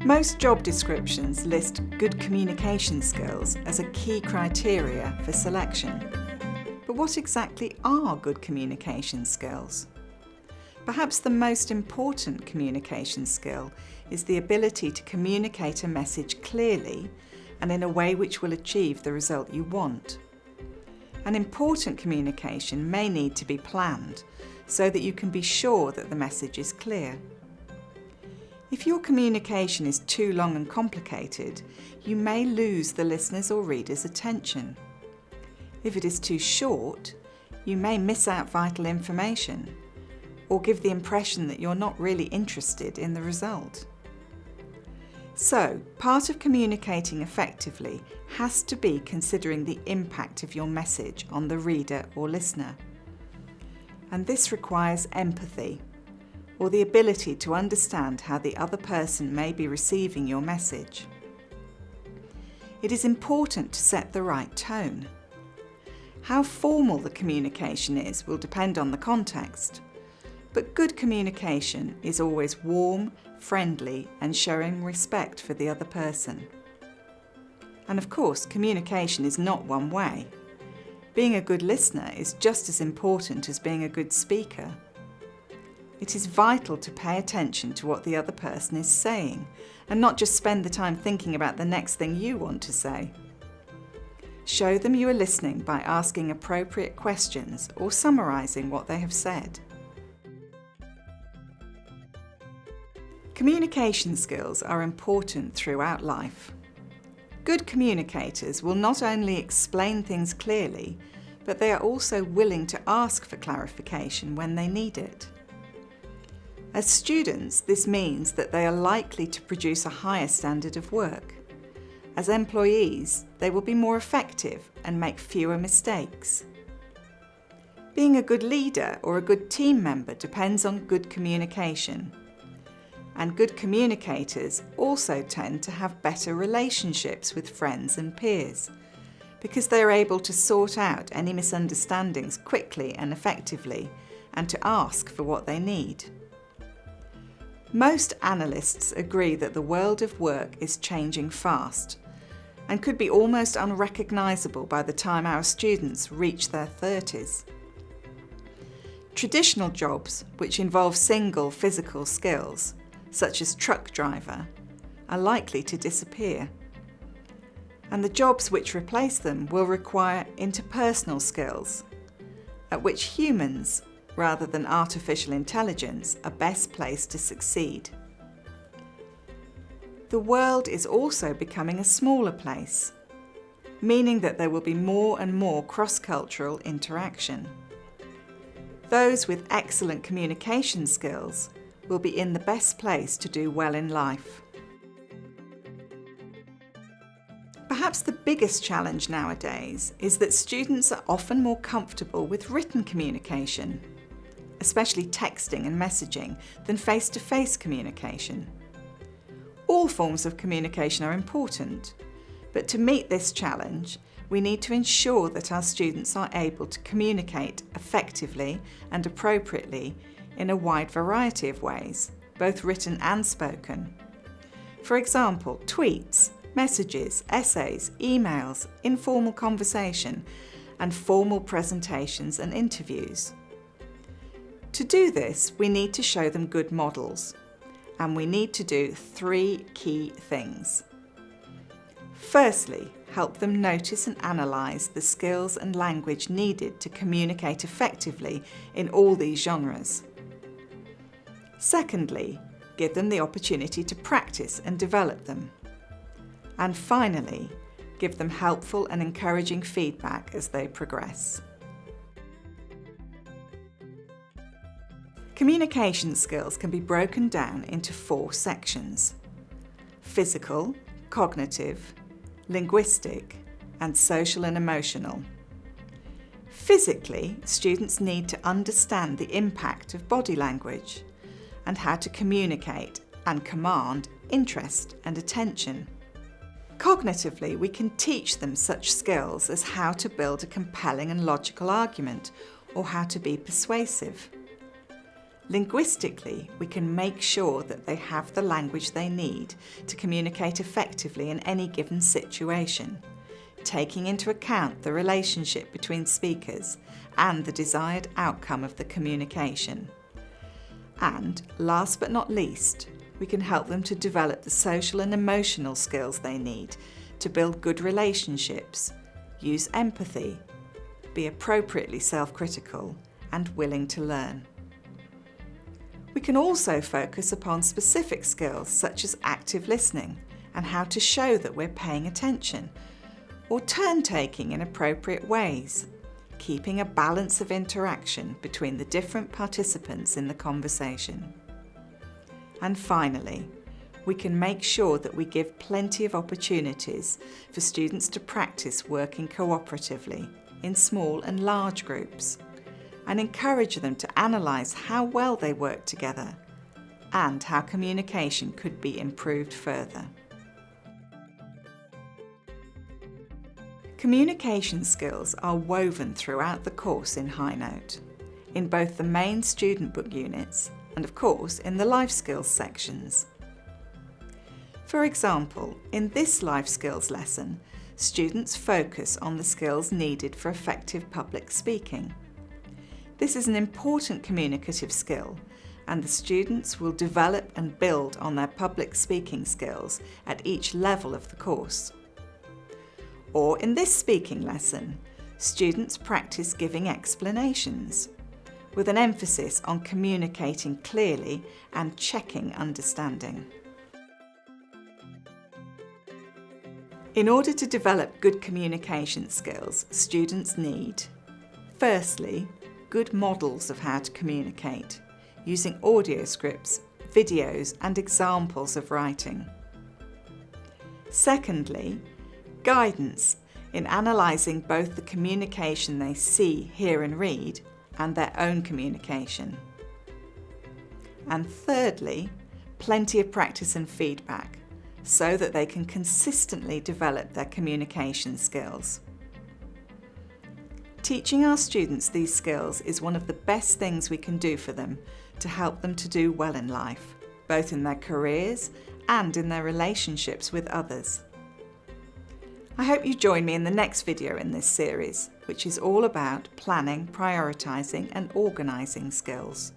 Most job descriptions list good communication skills as a key criteria for selection. But what exactly are good communication skills? Perhaps the most important communication skill is the ability to communicate a message clearly and in a way which will achieve the result you want. An important communication may need to be planned so that you can be sure that the message is clear. If your communication is too long and complicated, you may lose the listener's or reader's attention. If it is too short, you may miss out vital information or give the impression that you're not really interested in the result. So, part of communicating effectively has to be considering the impact of your message on the reader or listener. And this requires empathy, or the ability to understand how the other person may be receiving your message. It is important to set the right tone. How formal the communication is will depend on the context, but good communication is always warm, friendly, and showing respect for the other person. And of course, communication is not one way. Being a good listener is just as important as being a good speaker. It is vital to pay attention to what the other person is saying and not just spend the time thinking about the next thing you want to say. Show them you are listening by asking appropriate questions or summarising what they have said. Communication skills are important throughout life. Good communicators will not only explain things clearly, but they are also willing to ask for clarification when they need it. As students, this means that they are likely to produce a higher standard of work. As employees, they will be more effective and make fewer mistakes. Being a good leader or a good team member depends on good communication. And good communicators also tend to have better relationships with friends and peers, because they are able to sort out any misunderstandings quickly and effectively and to ask for what they need. Most analysts agree that the world of work is changing fast and could be almost unrecognisable by the time our students reach their 30s. Traditional jobs, which involve single physical skills, such as truck driver, are likely to disappear. And the jobs which replace them will require interpersonal skills, at which humans, rather than artificial intelligence, are best placed to succeed. The world is also becoming a smaller place, meaning that there will be more and more cross-cultural interaction. Those with excellent communication skills will be in the best place to do well in life. Perhaps the biggest challenge nowadays is that students are often more comfortable with written communication, especially texting and messaging, than face-to-face communication. All forms of communication are important, but to meet this challenge, we need to ensure that our students are able to communicate effectively and appropriately in a wide variety of ways, both written and spoken. For example, tweets, messages, essays, emails, informal conversation, and formal presentations and interviews. To do this, we need to show them good models, and we need to do 3 key things. Firstly, help them notice and analyse the skills and language needed to communicate effectively in all these genres. Secondly, give them the opportunity to practice and develop them. And finally, give them helpful and encouraging feedback as they progress. Communication skills can be broken down into 4 sections: physical, cognitive, linguistic, and social and emotional. Physically, students need to understand the impact of body language and how to communicate and command interest and attention. Cognitively, we can teach them such skills as how to build a compelling and logical argument or how to be persuasive. Linguistically, we can make sure that they have the language they need to communicate effectively in any given situation, taking into account the relationship between speakers and the desired outcome of the communication. And last but not least, we can help them to develop the social and emotional skills they need to build good relationships, use empathy, be appropriately self-critical, and willing to learn. We can also focus upon specific skills such as active listening and how to show that we're paying attention, or turn-taking in appropriate ways, keeping a balance of interaction between the different participants in the conversation. And finally, we can make sure that we give plenty of opportunities for students to practice working cooperatively in small and large groups, and encourage them to analyse how well they work together and how communication could be improved further. Communication skills are woven throughout the course in High Note, in both the main student book units and of course in the life skills sections. For example, in this life skills lesson, students focus on the skills needed for effective public speaking. This is an important communicative skill, and the students will develop and build on their public speaking skills at each level of the course. Or in this speaking lesson, students practice giving explanations, with an emphasis on communicating clearly and checking understanding. In order to develop good communication skills, students need, firstly, good models of how to communicate, using audio scripts, videos, and examples of writing. Secondly, guidance in analysing both the communication they see, hear and read and their own communication. And thirdly, plenty of practice and feedback so that they can consistently develop their communication skills. Teaching our students these skills is one of the best things we can do for them to help them to do well in life, both in their careers and in their relationships with others. I hope you join me in the next video in this series, which is all about planning, prioritising and organising skills.